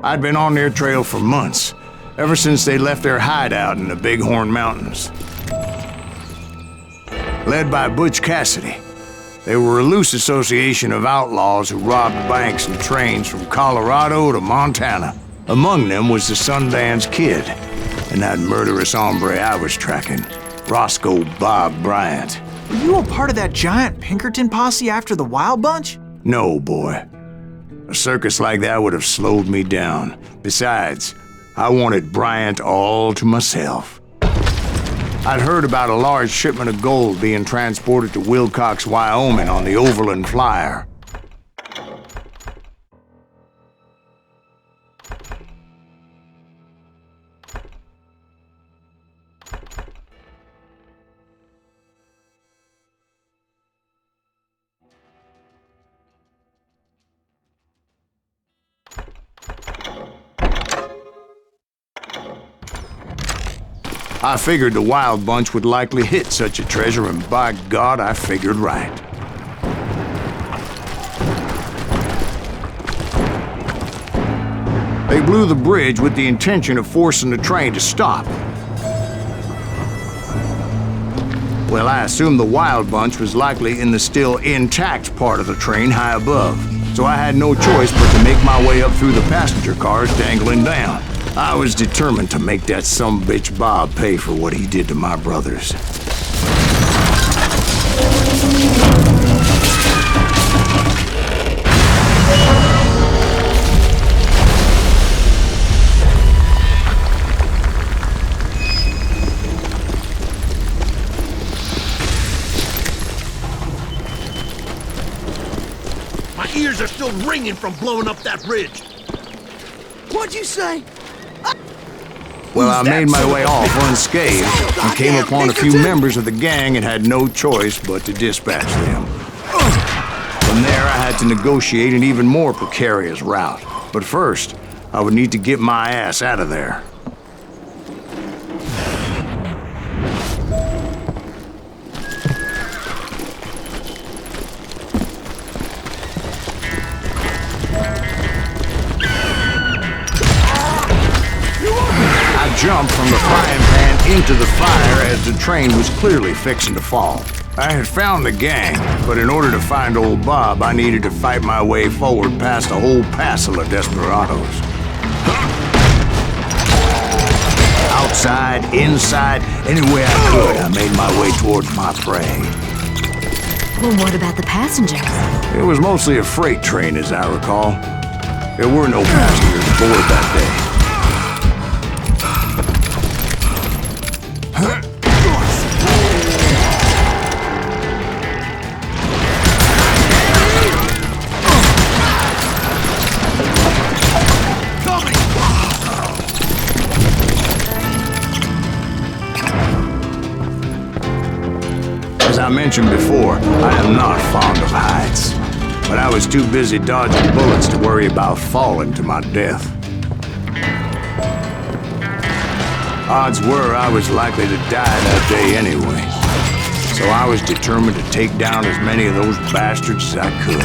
I'd been on their trail for months, ever since they left their hideout in the Bighorn Mountains. Led by Butch Cassidy, they were a loose association of outlaws who robbed banks and trains from Colorado to Montana. Among them was the Sundance Kid, and that murderous hombre I was tracking, Roscoe Bob Bryant. Were you a part of that giant Pinkerton posse after the Wild Bunch? No, boy. A circus like that would have slowed me down. Besides, I wanted Bryant all to myself. I'd heard about a large shipment of gold being transported to Wilcox, Wyoming on the Overland Flyer. I figured the Wild Bunch would likely hit such a treasure, and by God, I figured right. They blew the bridge with the intention of forcing the train to stop. Well, I assumed the Wild Bunch was likely in the still intact part of the train high above, so I had no choice but to make my way up through the passenger cars dangling down. I was determined to make that sumbitch Bob pay for what he did to my brothers. My ears are still ringing from blowing up that bridge. What'd you say? Well, I made my way off unscathed and came upon a few members of the gang and had no choice but to dispatch them. From there, I had to negotiate an even more precarious route. But first, I would need to get my ass out of there. Jumped from the frying pan into the fire as the train was clearly fixing to fall. I had found the gang, but in order to find old Bob, I needed to fight my way forward past a whole passel of desperados. Outside, inside, anywhere I could, I made my way towards my prey. Well, what about the passengers? It was mostly a freight train, as I recall. There were no passengers aboard that day. As I mentioned before, I am not fond of heights, but I was too busy dodging bullets to worry about falling to my death. Odds were I was likely to die that day anyway, so I was determined to take down as many of those bastards as I could.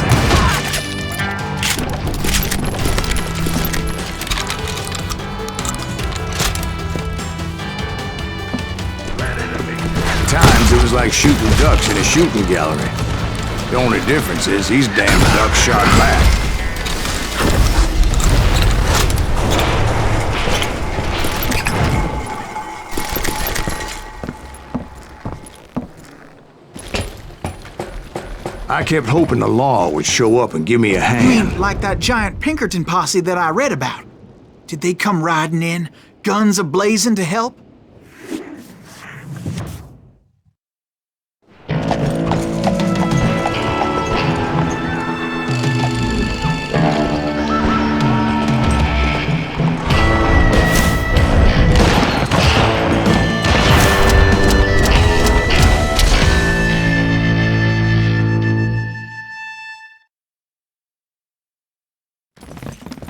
It was like shooting ducks in a shooting gallery. The only difference is these damn ducks shot back. I kept hoping the law would show up and give me a hand. You mean like that giant Pinkerton posse that I read about? Did they come riding in, guns a-blazing to help?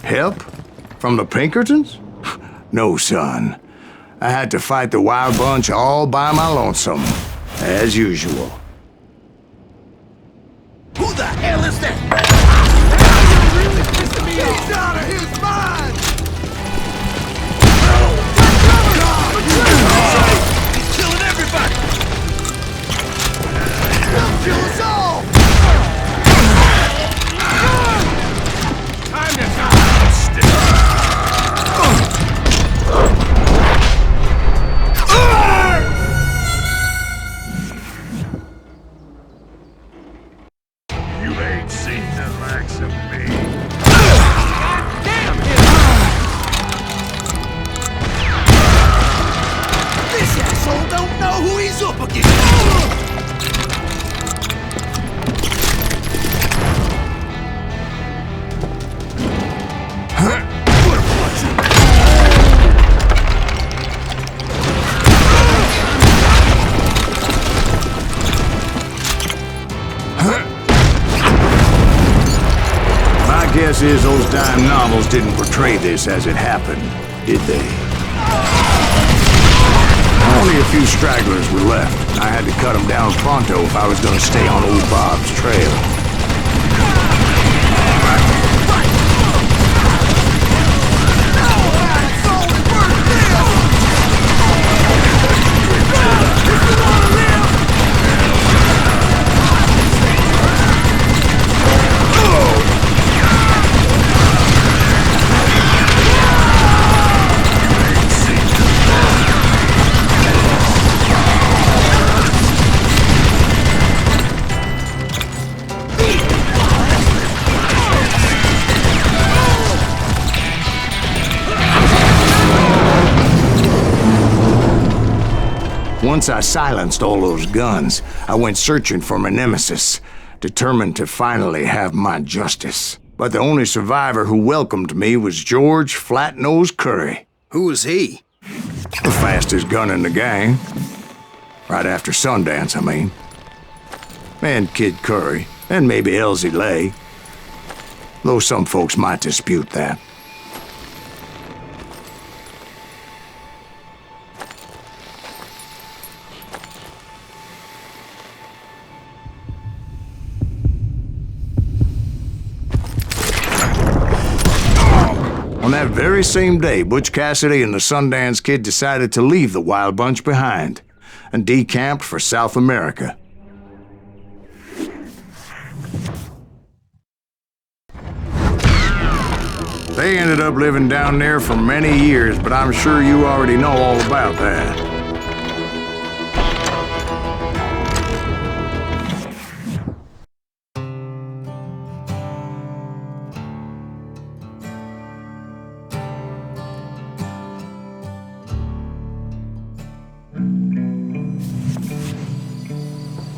Help? From the Pinkertons? No, son. I had to fight the Wild Bunch all by my lonesome, as usual. Who the hell is that? He's out of his mind! Kill us all! Time to die! Still. You ain't seen the likes of me. Damn him! This asshole don't know who he's up against! My guess is those dime novels didn't portray this as it happened, did they? Only a few stragglers were left. I had to cut them down pronto if I was going to stay on old Bob's trail. Once I silenced all those guns, I went searching for my nemesis, determined to finally have my justice. But the only survivor who welcomed me was George Flat-Nosed Curry. Who was he? The fastest gun in the gang. Right after Sundance, I mean. And Kid Curry, and maybe Elsie Lay. Though some folks might dispute that. On that very same day, Butch Cassidy and the Sundance Kid decided to leave the Wild Bunch behind and decamped for South America. They ended up living down there for many years, but I'm sure you already know all about that.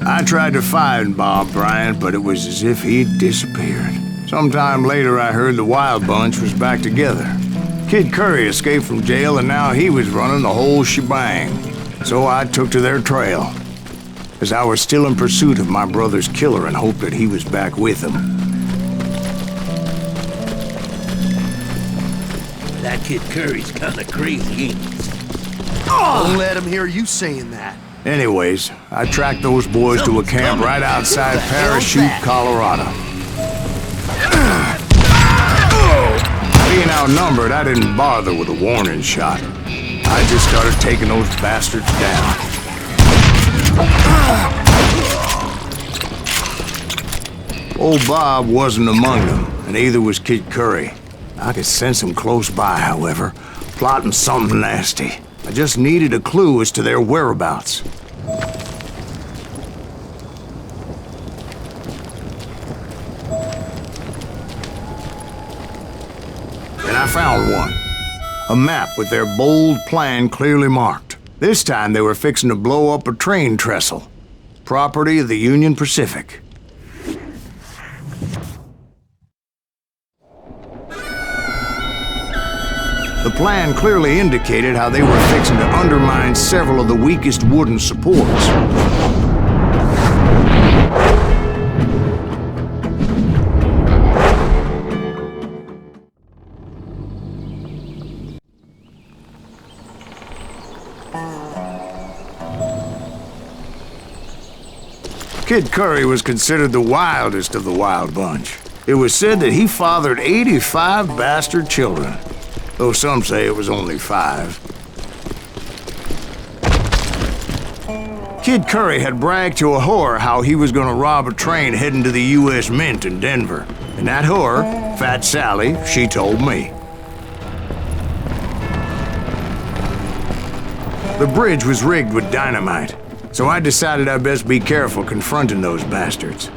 I tried to find Bob Bryant, but it was as if he'd disappeared. Sometime later, I heard the Wild Bunch was back together. Kid Curry escaped from jail, and now he was running the whole shebang. So I took to their trail, as I was still in pursuit of my brother's killer and hoped that he was back with him. That Kid Curry's kinda crazy, ain't he? Don't let him hear you saying that. Anyways, I tracked those boys to a camp right outside Parachute, Colorado. Being outnumbered, I didn't bother with a warning shot. I just started taking those bastards down. Old Bob wasn't among them, and neither was Kid Curry. I could sense him close by, however, plotting something nasty. I just needed a clue as to their whereabouts. And I found one. A map with their bold plan clearly marked. This time they were fixing to blow up a train trestle. Property of the Union Pacific. The plan clearly indicated how they were fixing to undermine several of the weakest wooden supports. Kid Curry was considered the wildest of the Wild Bunch. It was said that he fathered 85 bastard children, though some say it was only 5. Kid Curry had bragged to a whore how he was gonna rob a train heading to the U.S. Mint in Denver. And that whore, Fat Sally, she told me. The bridge was rigged with dynamite, so I decided I'd best be careful confronting those bastards.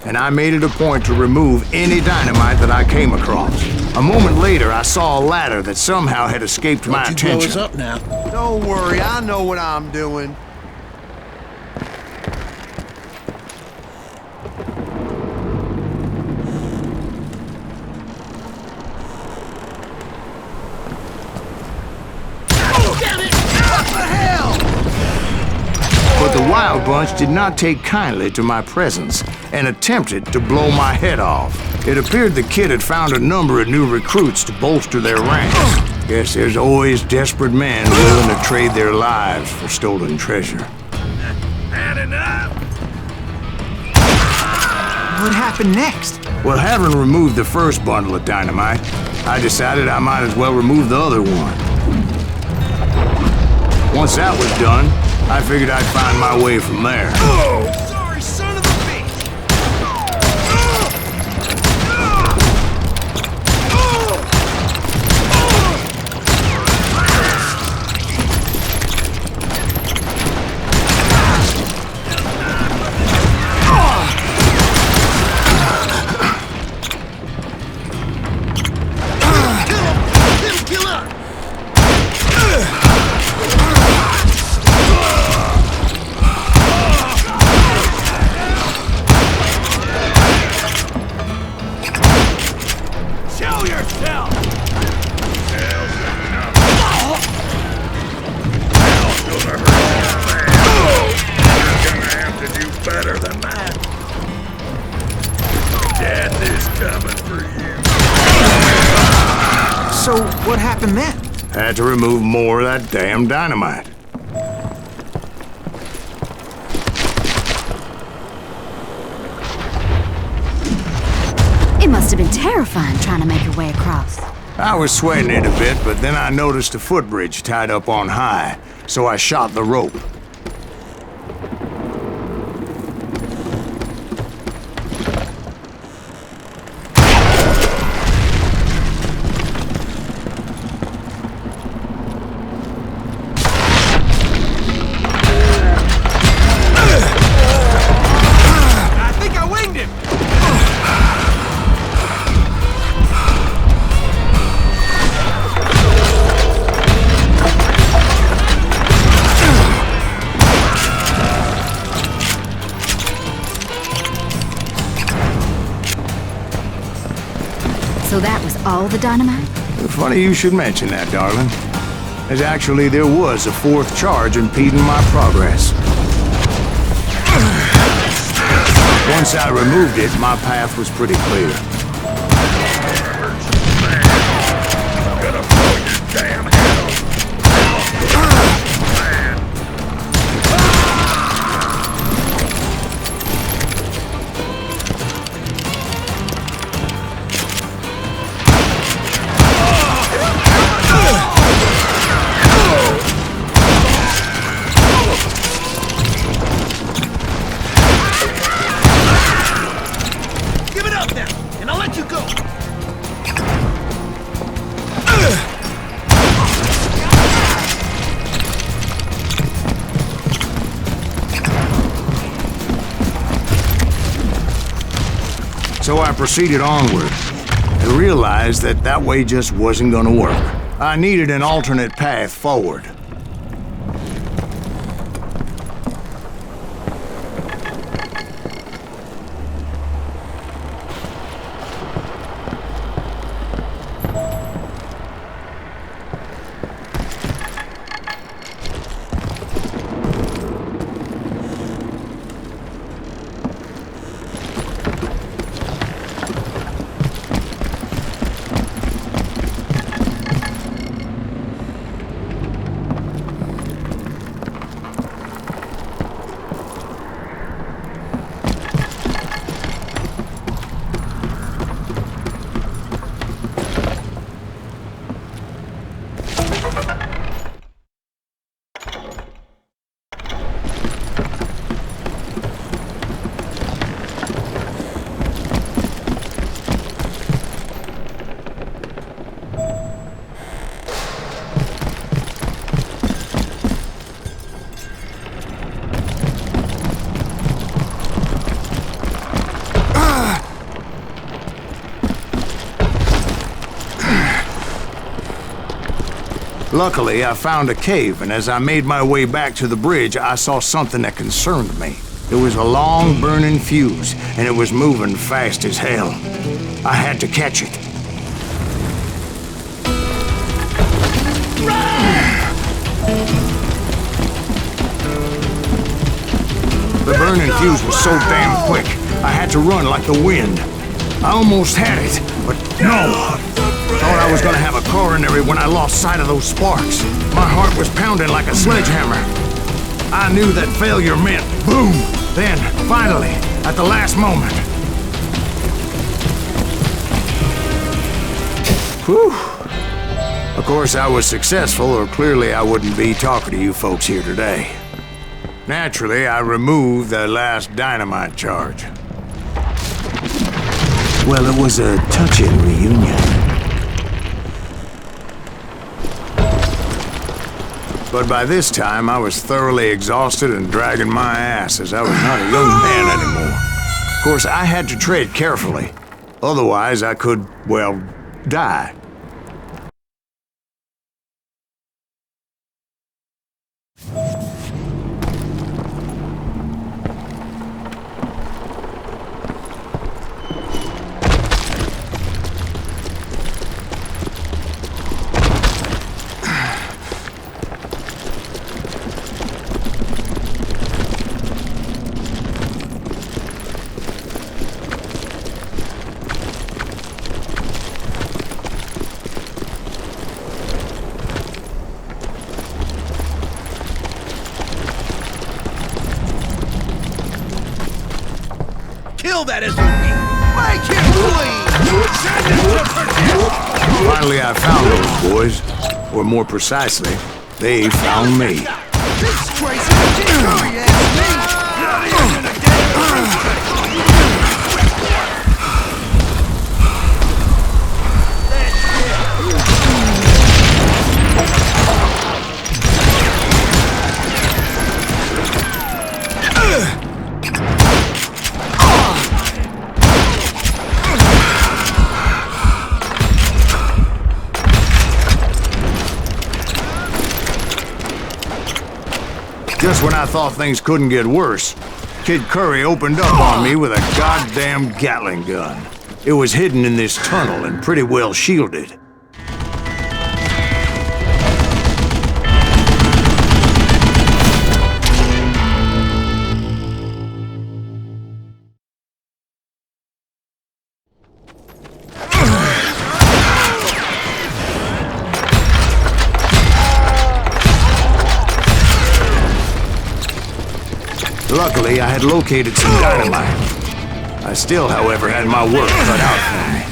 And I made it a point to remove any dynamite that I came across. A moment later, I saw a ladder that somehow had escaped my Don't you blow us attention. up now. Don't worry, I know what I'm doing. But the Wild Bunch did not take kindly to my presence and attempted to blow my head off. It appeared the kid had found a number of new recruits to bolster their ranks. Guess there's always desperate men willing to trade their lives for stolen treasure. Had enough? What happened next? Well, having removed the first bundle of dynamite, I decided I might as well remove the other one. Once that was done, I figured I'd find my way from there. Sorry, son of a bitch! Kill her! Show yourself! Better than that. Death is coming for you. So, what happened then? Had to remove more of that damn dynamite. It must have been terrifying trying to make your way across. I was sweating it a bit, but then I noticed a footbridge tied up on high, so I shot the rope. I think I winged him! So that was all the dynamite? Funny you should mention that, darling. As actually there was a fourth charge impeding my progress. Once I removed it, my path was pretty clear. I'm gonna blow your damn head off. Give it up now, and I'll let you go! So I proceeded onward and realized that that way just wasn't gonna work. I needed an alternate path forward. Luckily, I found a cave, and as I made my way back to the bridge, I saw something that concerned me. It was a long burning fuse, and it was moving fast as hell. I had to catch it. The burning fuse was so damn quick, I had to run like the wind. I almost had it, but no! Thought I was gonna have a coronary when I lost sight of those sparks. My heart was pounding like a sledgehammer. I knew that failure meant boom! Then, finally, at the last moment. Whew. Of course, I was successful, or clearly I wouldn't be talking to you folks here today. Naturally, I removed the last dynamite charge. Well, it was a touching reunion. But by this time, I was thoroughly exhausted and dragging my ass as I was not a young man anymore. Of course, I had to tread carefully. Otherwise, I could, well, die. Kill that SOB! Make him bleed! Finally, I found those boys. Or more precisely, they found me. This crazy Curry ass me! Just when I thought things couldn't get worse, Kid Curry opened up on me with a goddamn Gatling gun. It was hidden in this tunnel and pretty well shielded. Luckily, I had located some dynamite. I still, however, had my work cut out for me.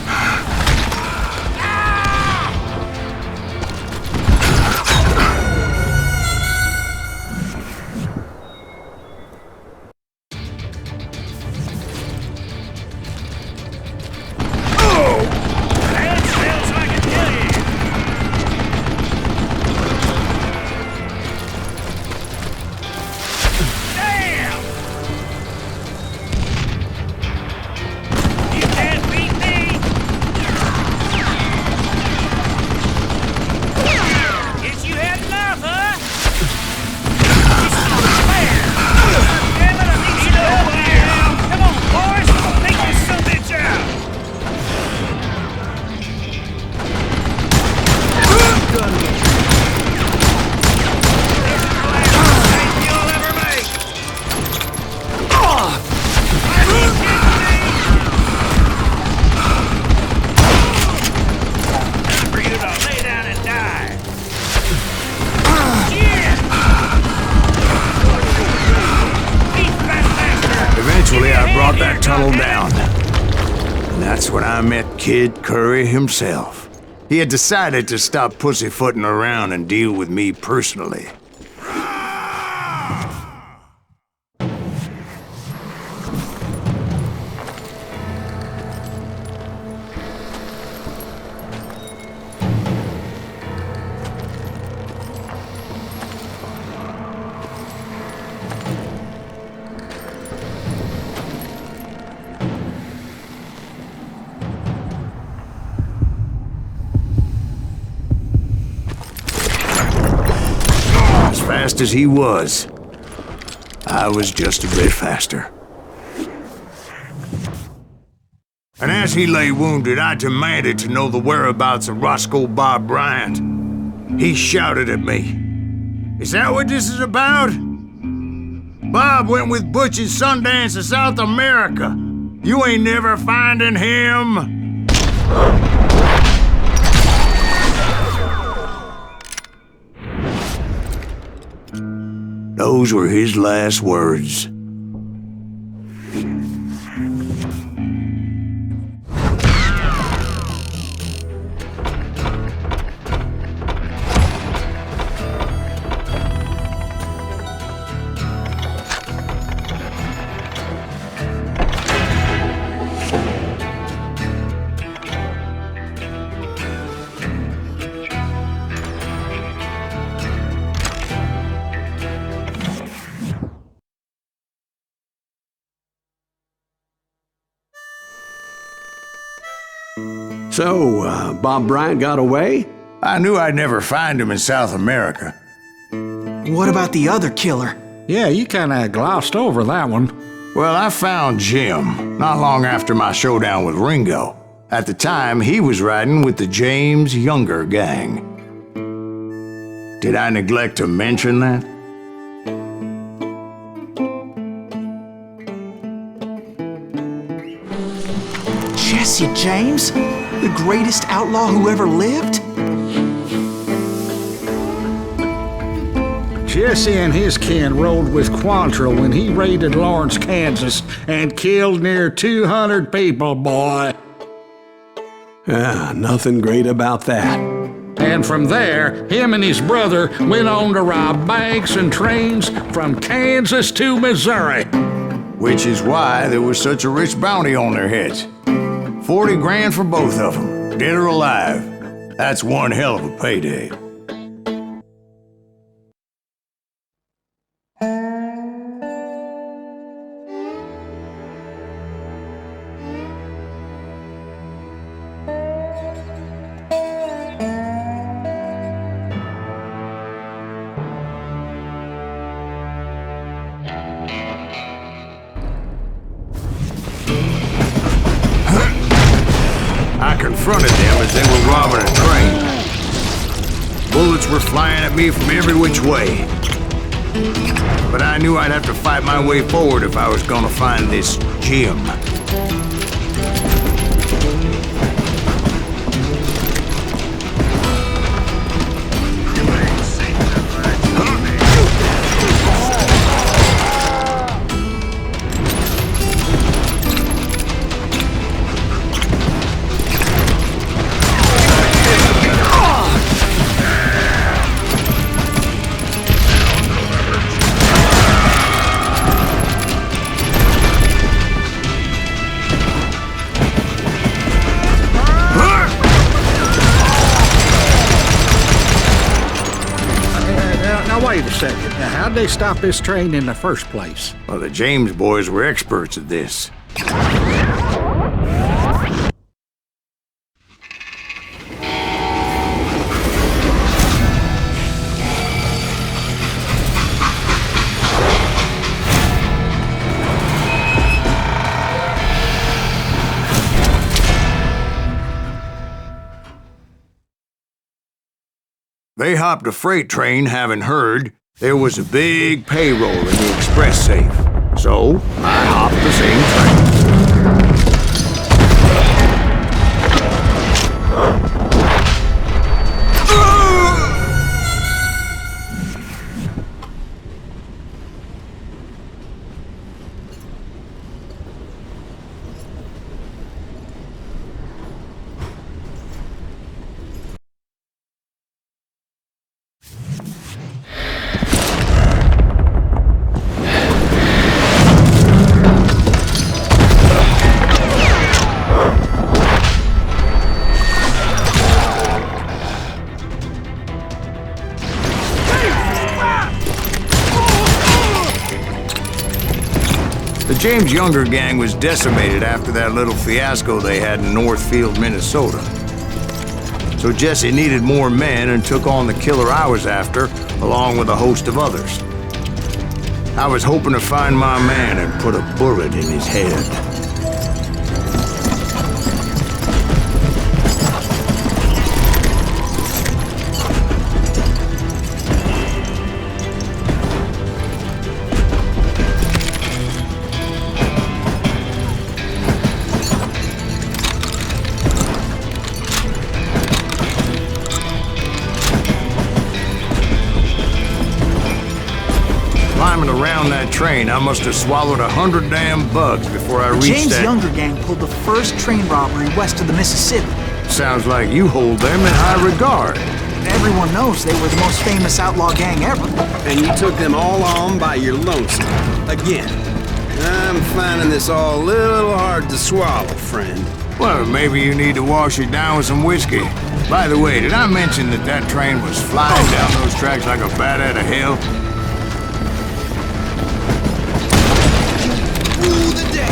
Eventually, I brought that tunnel down. And that's when I met Kid Curry himself. He had decided to stop pussyfooting around and deal with me personally. fast as he was. I was just a bit faster. And as he lay wounded, I demanded to know the whereabouts of Roscoe Bob Bryant. He shouted at me, "Is that what this is about? Bob went with Butch and Sundance to South America. You ain't never finding him." Those were his last words. So, Bob Bryant got away? I knew I'd never find him in South America. What about the other killer? Yeah, you kinda glossed over that one. Well, I found Jim not long after my showdown with Ringo. At the time, he was riding with the James Younger gang. Did I neglect to mention that? Jesse James? The greatest outlaw who ever lived? Jesse and his kin rode with Quantrill when he raided Lawrence, Kansas, and killed near 200 people, boy. Nothing great about that. And from there, him and his brother went on to rob banks and trains from Kansas to Missouri. Which is why there was such a rich bounty on their heads. 40 grand for both of them, dead or alive. That's one hell of a payday. I confronted them as they were robbing a train. Bullets were flying at me from every which way. But I knew I'd have to fight my way forward if I was gonna find this Jim. Now wait a second. Now, how'd they stop this train in the first place? Well, the James boys were experts at this. They hopped a freight train having heard there was a big payroll in the express safe. So, I hopped the same train. The James Younger gang was decimated after that little fiasco they had in Northfield, Minnesota. So Jesse needed more men and took on the killer I was after along with a host of others. I was hoping to find my man and put a bullet in his head. Climbing around that train, I must have swallowed 100 damn bugs before I reached James that. Younger gang pulled the first train robbery west of the Mississippi. Sounds like you hold them in high regard. Everyone knows they were the most famous outlaw gang ever. And you took them all on by your lonesome. Again, I'm finding this all a little hard to swallow, friend. Well, maybe you need to wash it down with some whiskey. By the way, did I mention that that train was flying down those tracks like a bat out of hell? Rule the day.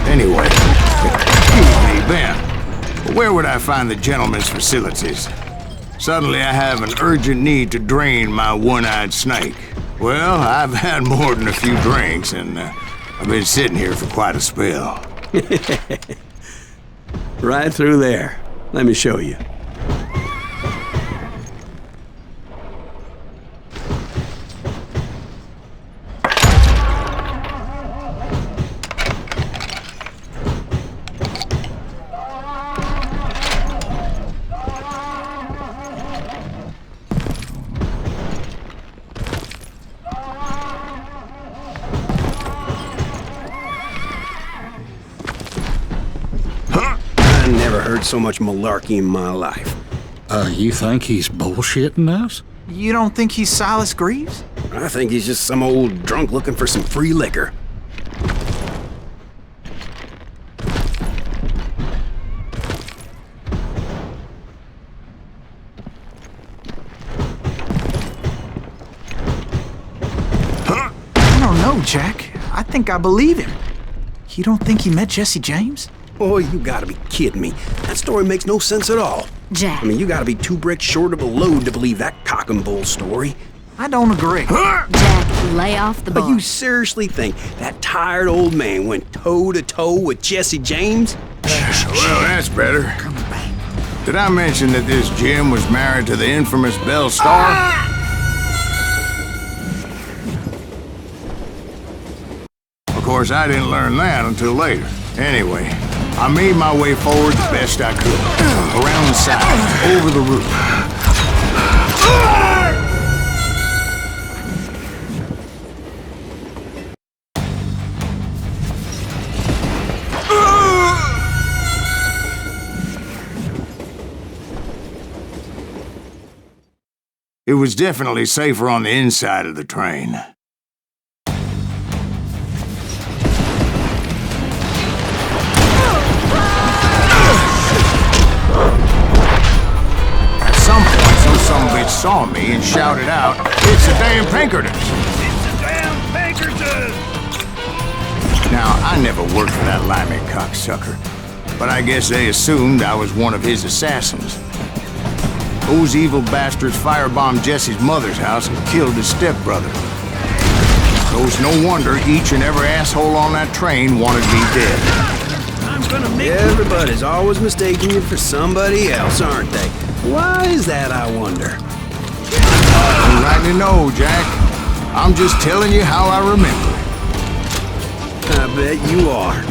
Anyway, excuse me, Ben. Where would I find the gentleman's facilities? Suddenly I have an urgent need to drain my one-eyed snake. Well, I've had more than a few drinks, and I've been sitting here for quite a spell. Right through there. Let me show you. I never heard so much malarkey in my life. You think he's bullshitting us? You don't think he's Silas Greaves? I think he's just some old drunk looking for some free liquor. I don't know, Jack. I think I believe him. You don't think he met Jesse James? Oh, you gotta be kidding me. That story makes no sense at all. Jack. I mean, you gotta be 2 bricks short of a load to believe that cock and bull story. I don't agree. Jack, lay off the But bar. you seriously think that tired old man went toe-to-toe with Jesse James? Well, that's better. Did I mention that this Jim was married to the infamous Belle Starr? Of course, I didn't learn that until later. Anyway, I made my way forward the best I could. Around the side, over the roof. It was definitely safer on the inside of the train. At some point, some sumbitch saw me and shouted out, "It's the damn Pinkertons!" It's the damn Pinkertons! Now, I never worked for that limey cocksucker, but I guess they assumed I was one of his assassins. Those evil bastards firebombed Jesse's mother's house and killed his stepbrother. So it's no wonder each and every asshole on that train wanted me dead. I'm gonna make Everybody's always mistaking you for somebody else, aren't they? Why is that, I wonder? You rightly know, Jack. I'm just telling you how I remember it. I bet you are.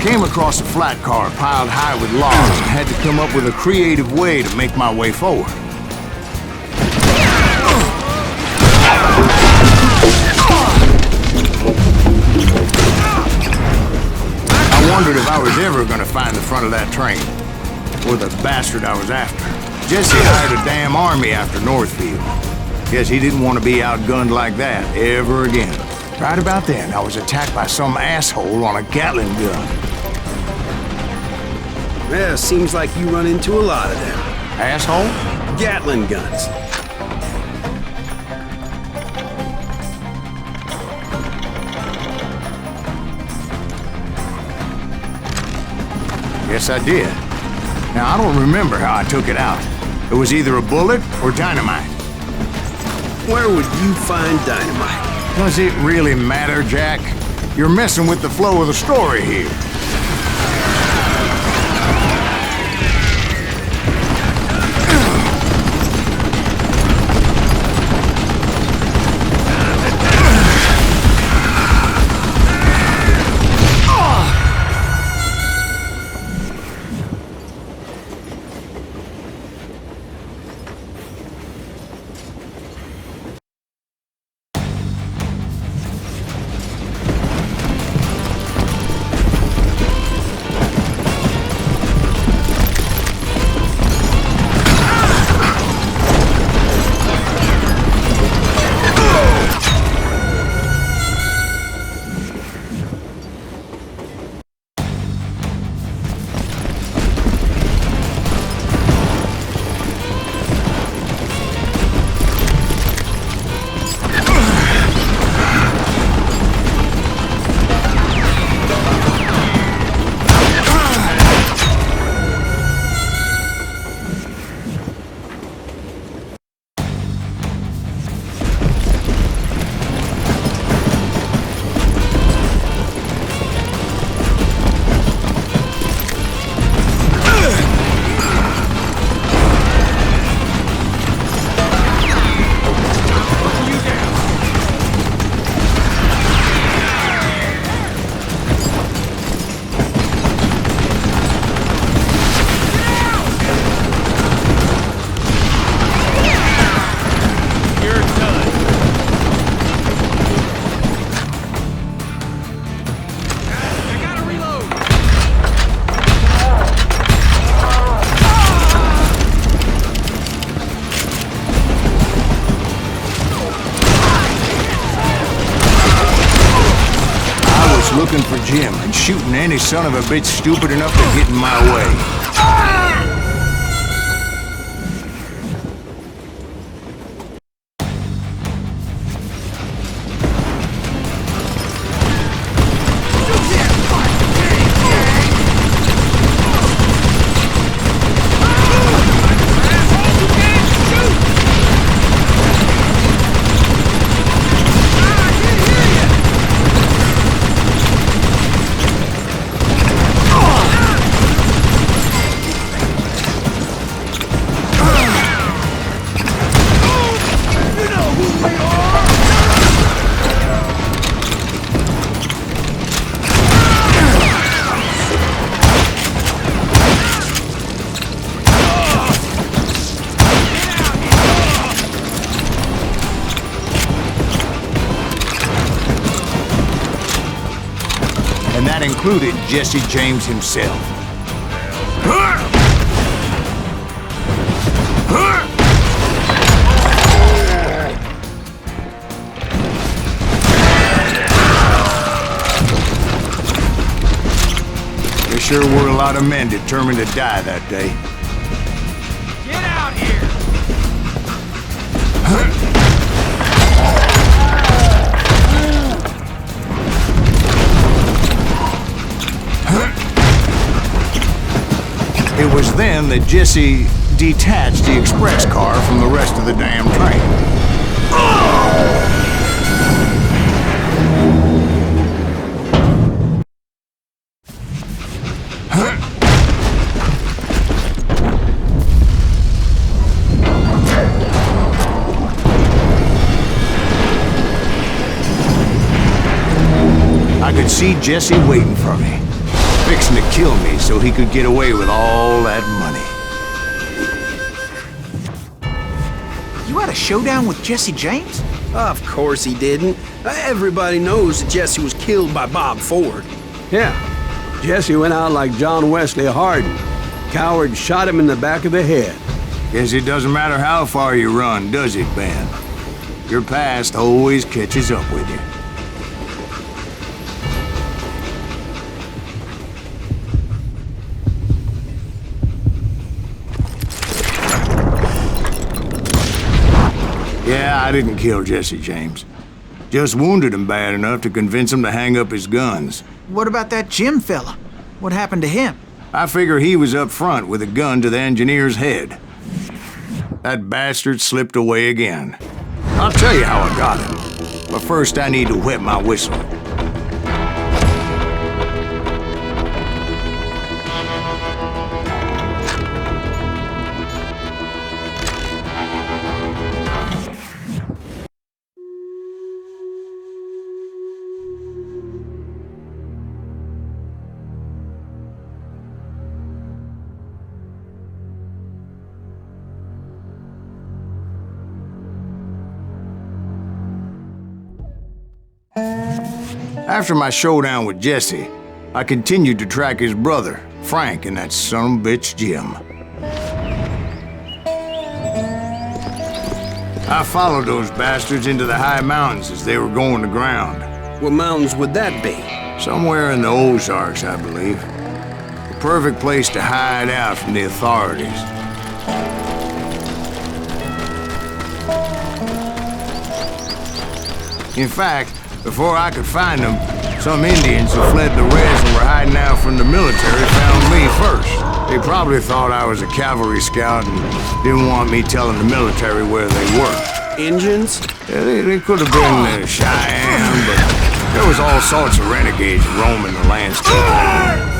came across a flat car piled high with logs and had to come up with a creative way to make my way forward. I wondered if I was ever going to find the front of that train, or the bastard I was after. Jesse hired a damn army after Northfield. Guess he didn't want to be outgunned like that ever again. Right about then, I was attacked by some asshole on a Gatling gun. Yeah, seems like you run into a lot of them. Asshole? Gatling guns. Yes, I did. Now, I don't remember how I took it out. It was either a bullet or dynamite. Where would you find dynamite? Does it really matter, Jack? You're messing with the flow of the story here. Looking for Jim and shooting any son of a bitch stupid enough to get in my way. And that included Jesse James himself. There sure were a lot of men determined to die that day. Get out here! It was then that Jesse detached the express car from the rest of the damn train. I could see Jesse waiting for me. fixing to kill me so he could get away with all that money. You had a showdown with Jesse James? Of course he didn't. Everybody knows that Jesse was killed by Bob Ford. Yeah. Jesse went out like John Wesley Hardin. Coward shot him in the back of the head. Guess it doesn't matter how far you run, does it, Ben? Your past always catches up with you. Yeah, I didn't kill Jesse James. Just wounded him bad enough to convince him to hang up his guns. What about that Jim fella? What happened to him? I figure he was up front with a gun to the engineer's head. That bastard slipped away again. I'll tell you how I got him. But first I need to wet my whistle. After my showdown with Jesse, I continued to track his brother, Frank, and that sumbitch Jim. I followed those bastards into the high mountains as they were going to ground. What mountains would that be? Somewhere in the Ozarks, I believe. The perfect place to hide out from the authorities. In fact, before I could find them, some Indians who fled the res and were hiding out from the military found me first. They probably thought I was a cavalry scout and didn't want me telling the military where they were. Indians? Yeah, they could have been Cheyenne, but there was all sorts of renegades roaming the landscape.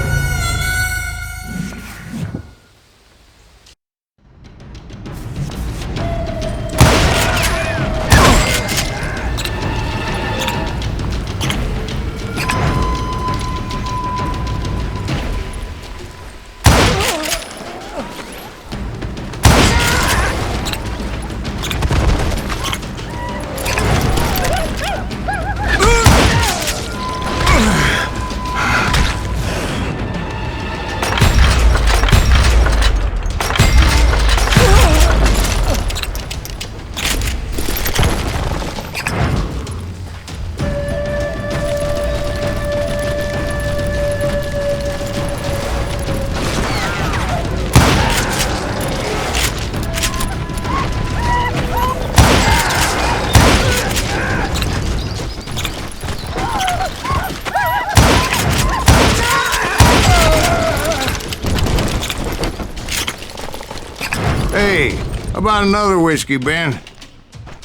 Hey, how about another whiskey, Ben?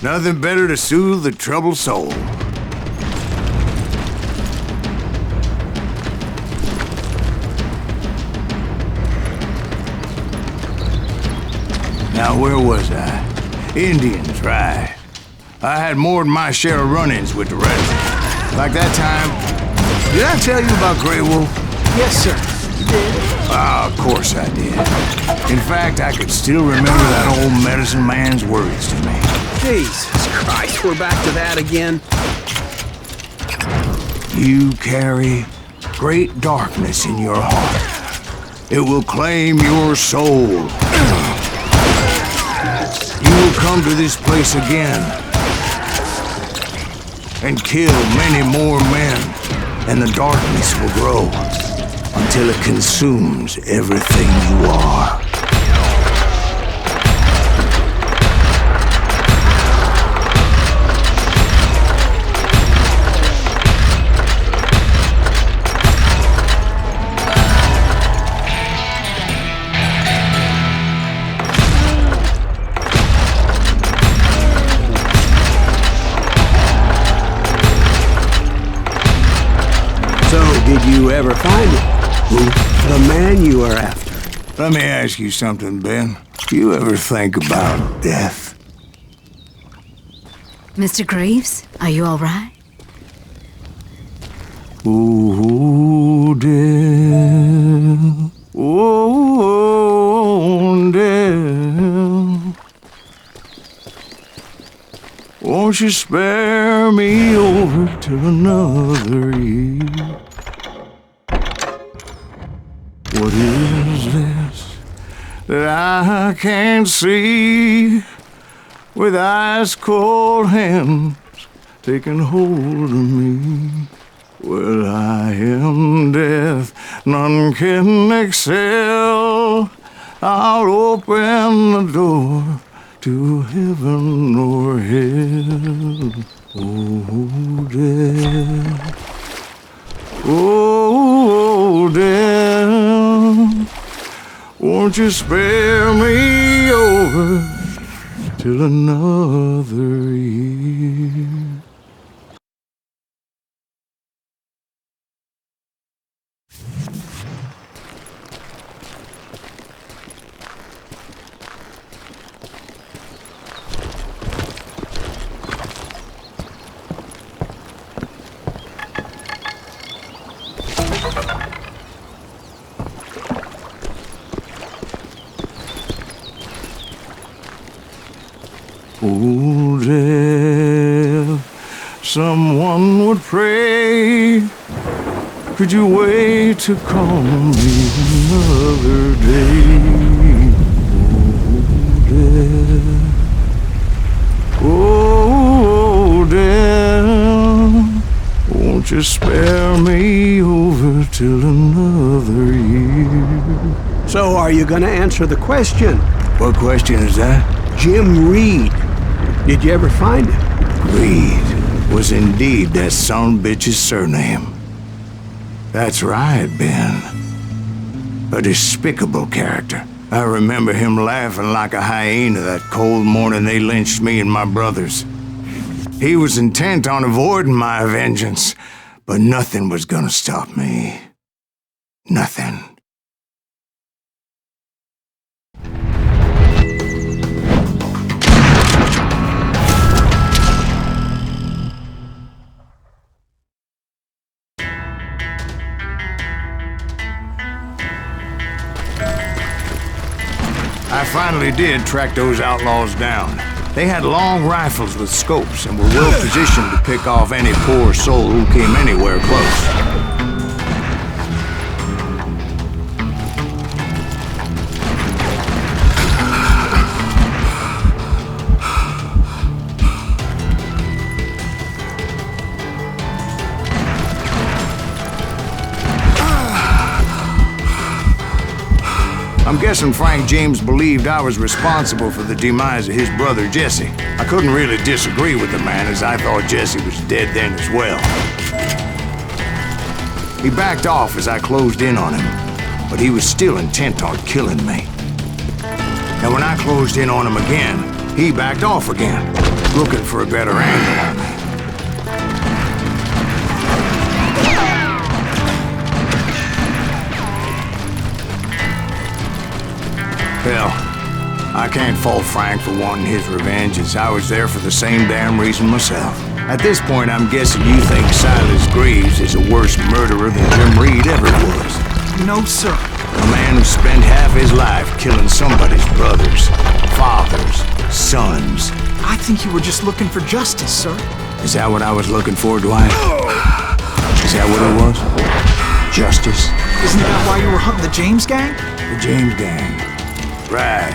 Nothing better to soothe the troubled soul. Now, where was I? Indians, right. I had more than my share of run-ins with the residents. Like that time, did I tell you about Grey Wolf? Yes, sir. You did. Ah, of course I did. In fact, I could still remember that old medicine man's words to me. Jesus Christ, we're back to that again. You carry great darkness in your heart. It will claim your soul. You will come to this place again and kill many more men, and the darkness will grow until it consumes everything you are. So, did you ever find it? Who? The man you are after. Let me ask you something, Ben. Do you ever think about death? Mr. Greaves, are you all right? Ooh, Oh, Dell. Oh, Dell. Won't you spare me over till another year? What is this that I can't see with ice cold hands taking hold of me? Well, I am death, none can excel. I'll open the door to heaven or hell. Oh, death. Oh, death. Won't you spare me over till another year? Oh, death, someone would pray. Could you wait to call me another day? Oh, death, won't you spare me over till another year? So are you gonna answer the question? What question is that? Jim Reed. Did you ever find him? Reed was indeed that son of a bitch's surname. That's right, Ben. A despicable character. I remember him laughing like a hyena that cold morning they lynched me and my brothers. He was intent on avoiding my vengeance, but nothing was gonna stop me. Nothing. I finally did track those outlaws down. They had long rifles with scopes and were well positioned to pick off any poor soul who came anywhere close. I'm guessing Frank James believed I was responsible for the demise of his brother Jesse. I couldn't really disagree with the man, as I thought Jesse was dead then as well. He backed off as I closed in on him, but he was still intent on killing me. And when I closed in on him again, he backed off again, looking for a better angle on me. Hell, I can't fault Frank for wanting his revenge, as I was there for the same damn reason myself. At this point, I'm guessing you think Silas Graves is a worse murderer than Jim Reed ever was. No, sir. A man who spent half his life killing somebody's brothers, fathers, sons. I think you were just looking for justice, sir. Is that what I was looking for, Dwight? Is that what it was? Justice? Isn't that why you were hunting the James gang? The James gang. Right.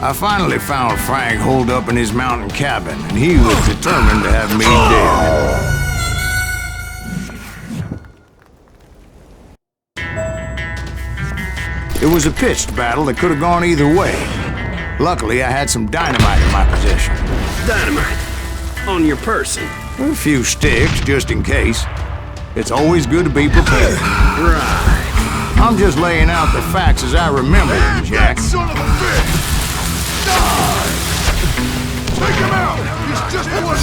I finally found Frank holed up in his mountain cabin, and he was determined to have me dead. It was a pitched battle that could have gone either way. Luckily, I had some dynamite in my possession. Dynamite. On your person. A few sticks, just in case. It's always good to be prepared. Right. I'm just laying out the facts as I remember them, Jack. Son of a bitch! Die! Take him out! He's just one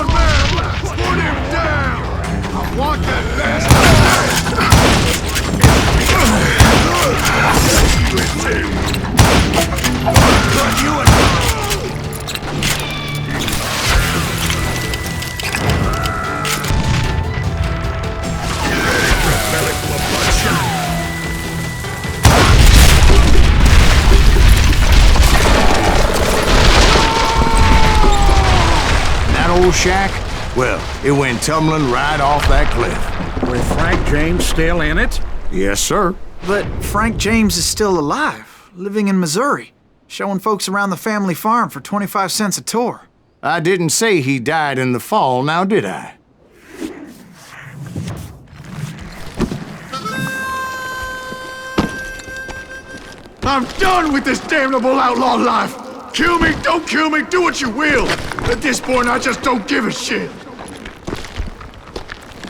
one man! Put him down! I want that last That old shack? Well, it went tumbling right off that cliff. With Frank James still in it? Yes, sir. But Frank James is still alive, living in Missouri, showing folks around the family farm for 25 cents a tour. I didn't say he died in the fall, now did I? I'm done with this damnable outlaw life! Kill me, don't kill me, do what you will! At this point, I just don't give a shit!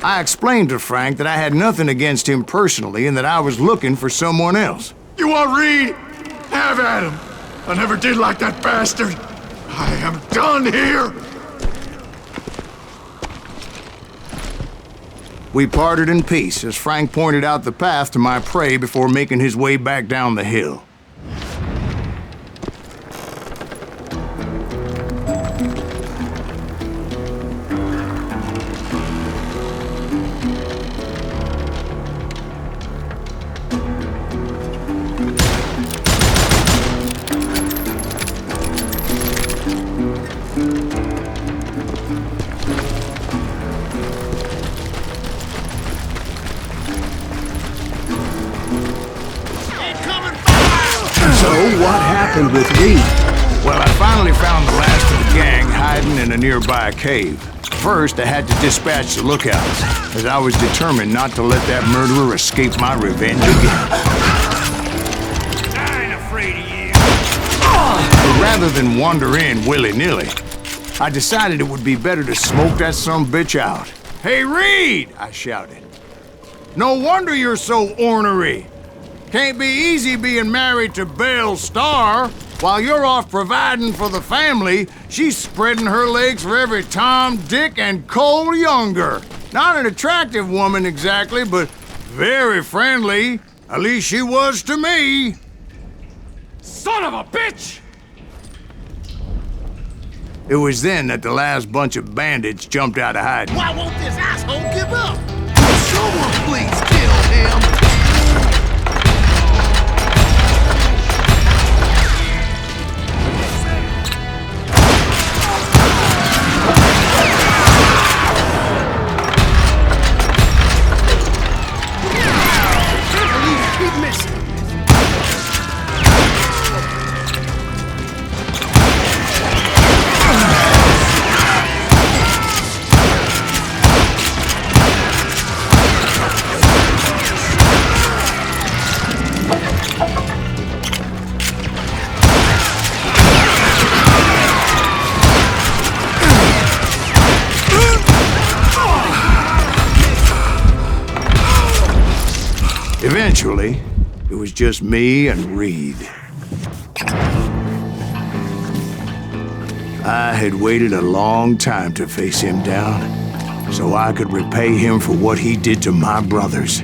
I explained to Frank that I had nothing against him personally and that I was looking for someone else. You want Reed? Have at him! I never did like that bastard! I am done here! We parted in peace as Frank pointed out the path to my prey before making his way back down the hill. So what happened with Reed? Well, I finally found the last of the gang hiding in a nearby cave. First, I had to dispatch the lookouts, as I was determined not to let that murderer escape my revenge again. I ain't afraid of you. But rather than wander in willy-nilly, I decided it would be better to smoke that sumbitch out. "Hey, Reed!" I shouted. "No wonder you're so ornery. Can't be easy being married to Belle Starr. While you're off providing for the family, she's spreading her legs for every Tom, Dick, and Cole Younger. Not an attractive woman exactly, but very friendly. At least she was to me." Son of a bitch! It was then that the last bunch of bandits jumped out of hiding. Why won't this asshole give up? Someone please kill him! Eventually, it was just me and Reed. I had waited a long time to face him down, so I could repay him for what he did to my brothers.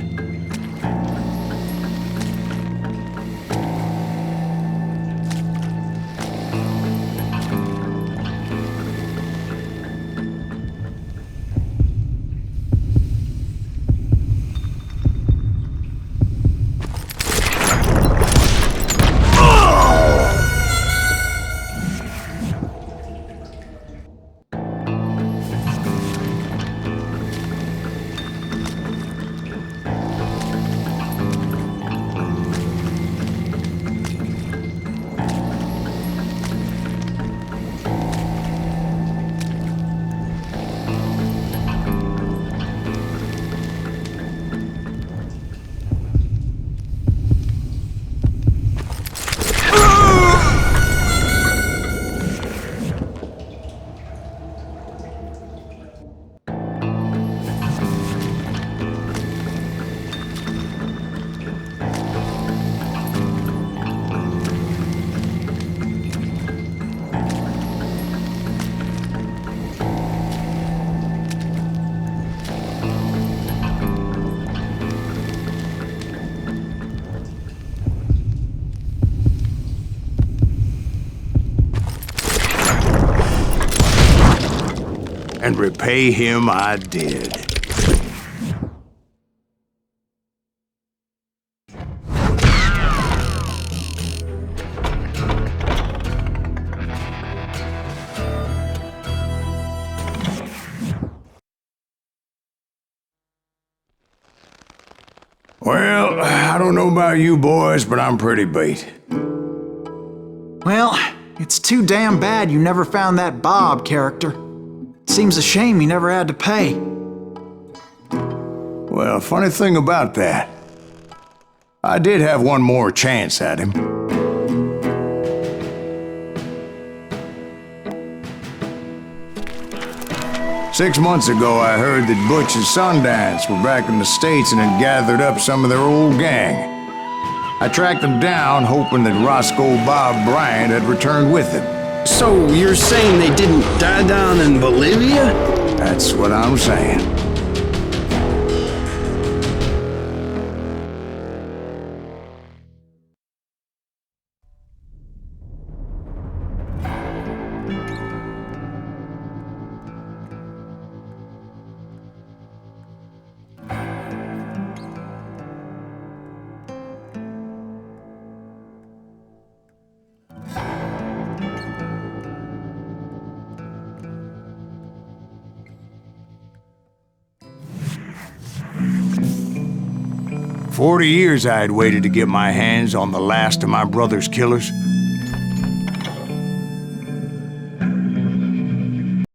and repay him I did. Well, I don't know about you boys, but I'm pretty beat. Well, it's too damn bad you never found that Bob character. Seems a shame you never had to pay. Well, funny thing about that, I did have one more chance at him. Six months ago, I heard that Butch and Sundance were back in the States and had gathered up some of their old gang. I tracked them down, hoping that Roscoe Bob Bryant had returned with them. So you're saying they didn't die down in Bolivia? That's what I'm saying. "40 years I had waited to get my hands on the last of my brother's killers.